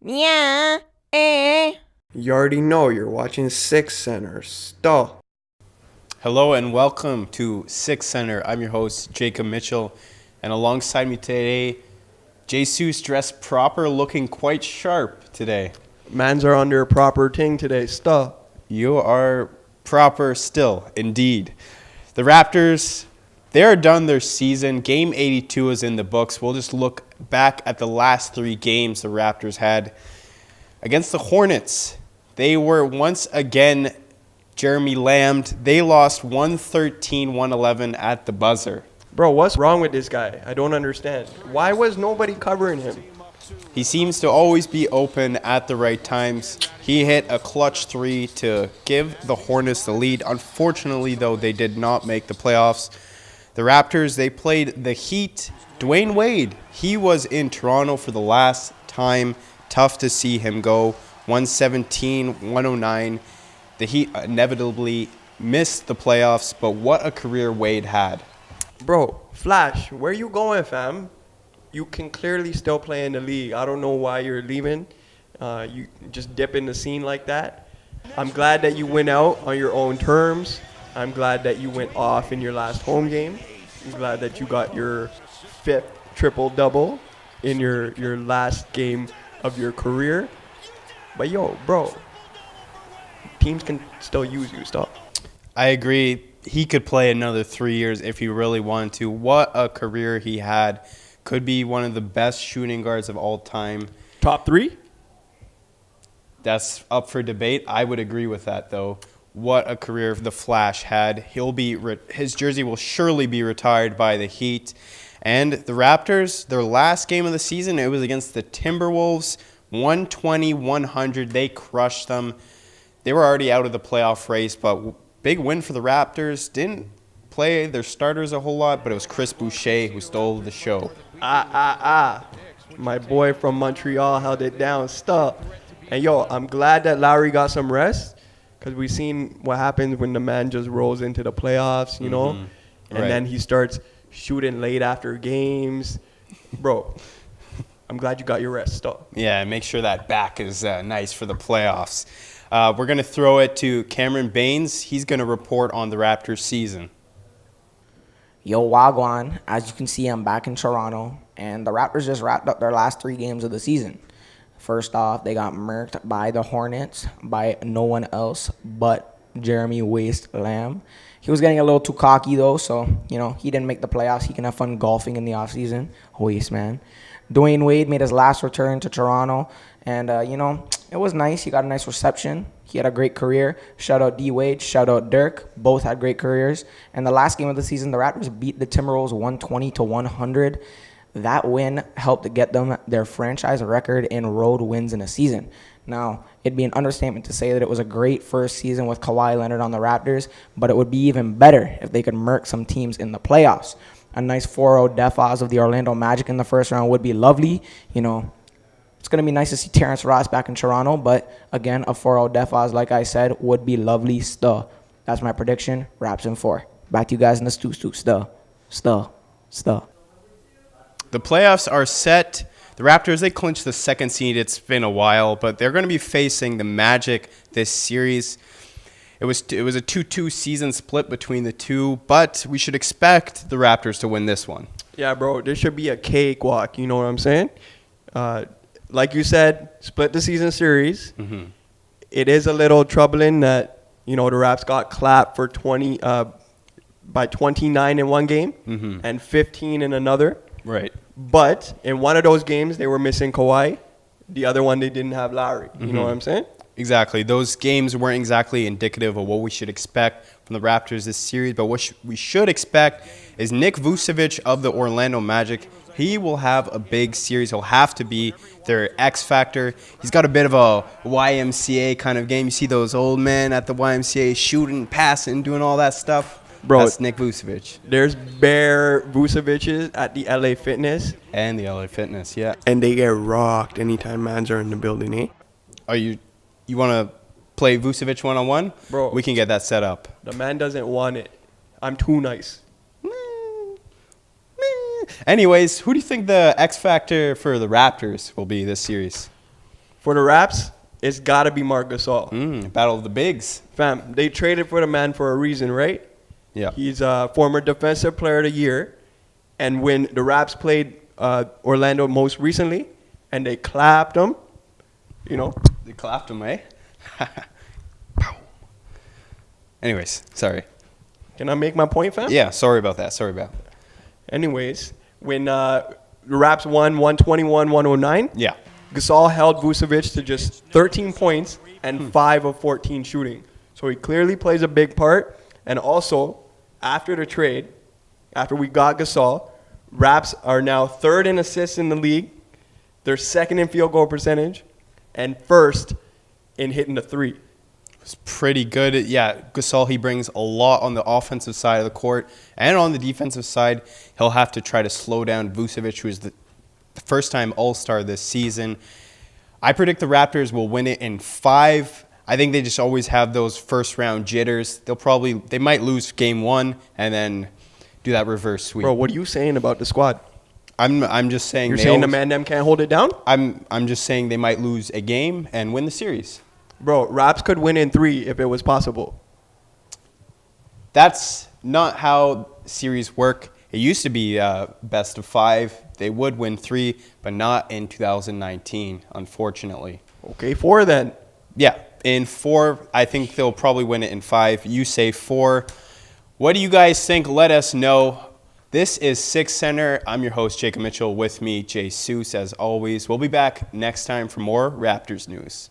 Yeah. Eh. You already know you're watching Six Center. Stop. Hello and welcome to Six Center. I'm your host, Jacob Mitchell, and alongside me today, Jesus dressed proper, looking quite sharp today. Mans are under a proper ting today. Stop. You are proper still, indeed. The Raptors, they're done their season. Game 82 is in the books. We'll just look back at the last three games the Raptors had. Against the Hornets, they were once again Jeremy Lambed. They lost 113-111 at the buzzer. Bro, what's wrong with this guy? I don't understand. Why was nobody covering him? He seems to always be open at the right times. He hit a clutch three to give the Hornets the lead. Unfortunately, though, they did not make the playoffs. The Raptors, they played the Heat. Dwayne Wade, he was in Toronto for the last time. Tough to see him go. 117-109. The Heat inevitably missed the playoffs, but what a career Wade had. Bro, Flash, where you going, fam? You can clearly still play in the league. I don't know why you're leaving. You just dip in the scene like that. I'm glad that you went out on your own terms. I'm glad that you went off in your last home game. I'm glad that you got your fifth triple-double in your last game of your career. But yo, bro, teams can still use you. Stop. I agree. He could play another 3 years if he really wanted to. What a career he had. Could be one of the best shooting guards of all time. Top three? That's up for debate. I would agree with that, though. What a career the Flash had. His jersey will surely be retired by the Heat. And the Raptors, their last game of the season, it was against the Timberwolves. 120-100. They crushed them. They were already out of the playoff race, but big win for the Raptors. Didn't play their starters a whole lot, but it was Chris Boucher who stole the show. My boy from Montreal held it down. Stop. And yo, I'm glad that Lowry got some rest, because we've seen what happens when the man just rolls into the playoffs, you know, and Right. then he starts shooting late after games. Bro, I'm glad you got your rest. Stop. Yeah, make sure that back is nice for the playoffs. We're going to throw it to Cameron Baines. He's going to report on the Raptors season. Yo, Wagwan. As you can see, I'm back in Toronto, and the Raptors just wrapped up their last three games of the season. First off, they got murked by the Hornets by no one else but Jeremy Waste Lamb. He was getting a little too cocky, though, so, he didn't make the playoffs. He can have fun golfing in the offseason. Waste, man. Dwayne Wade made his last return to Toronto, and, it was nice. He got a nice reception. He had a great career. Shout out D. Wade. Shout out Dirk. Both had great careers. And the last game of the season, the Raptors beat the Timberwolves 120-100. That win helped get them their franchise record in road wins in a season. Now, it'd be an understatement to say that it was a great first season with Kawhi Leonard on the Raptors, but it would be even better if they could murk some teams in the playoffs. A nice 4-0 default of the Orlando Magic in the first round would be lovely. It's going to be nice to see Terrence Ross back in Toronto, but again, a 4-0 default, like I said, would be lovely still. That's my prediction. Raps in 4. Back to you guys in the stu. Still. The playoffs are set. The Raptors, they clinched the second seed. It's been a while, but they're going to be facing the Magic this series. It was a 2-2 season split between the two, but we should expect the Raptors to win this one. Yeah, bro, this should be a cakewalk. You know what I'm saying? Like you said, split the season series. Mm-hmm. It is a little troubling that, the Raps got clapped for 20 by 29 in one game and 15 in another. Right. But in one of those games, they were missing Kawhi. The other one, they didn't have Lowry. You know what I'm saying? Exactly. Those games weren't exactly indicative of what we should expect from the Raptors this series, but what we should expect is Nick Vucevic of the Orlando Magic. He will have a big series. He'll have to be their X factor. He's got a bit of a YMCA kind of game. You see those old men at the YMCA shooting, passing, doing all that stuff? Bro, that's Nick Vucevic. There's bare Vucevic's at the LA Fitness. And the LA Fitness, yeah. And they get rocked anytime mans are in the building, eh? Are you want to play Vucevic one-on-one? Bro. We can get that set up. The man doesn't want it. I'm too nice. Anyways, who do you think the X factor for the Raptors will be this series? For the Raps, it's got to be Marc Gasol. Battle of the bigs. Fam, they traded for the man for a reason, right? Yeah. He's a former Defensive Player of the Year. And when the Raps played Orlando most recently, and they clapped him, you know. They clapped him, eh? Anyways, sorry. Can I make my point, fam? Yeah, sorry about that. Anyways, when the Raps won 121-109, Yeah. Gasol held Vucevic to just 13 points and 5 of 14 shooting. So he clearly plays a big part. And also, after the trade, after we got Gasol, Raps are now third in assists in the league. They're second in field goal percentage and first in hitting the three. It's pretty good. Yeah, Gasol, he brings a lot on the offensive side of the court. And on the defensive side, he'll have to try to slow down Vucevic, who is the first-time All-Star this season. I predict the Raptors will win it in 5. I think they just always have those first-round jitters. They might lose game 1 and then do that reverse sweep. Bro, what are you saying about the squad? I'm just saying You're saying the Mandem can't hold it down? I'm just saying they might lose a game and win the series. Bro, Raps could win in 3 if it was possible. That's not how series work. It used to be best of 5. They would win 3, but not in 2019, unfortunately. Okay, 4 then. Yeah, in 4, I think they'll probably win it in 5. You say 4. What do you guys think? Let us know. This is Six Center. I'm your host, Jacob Mitchell. With me, Jay Seuss, as always. We'll be back next time for more Raptors news.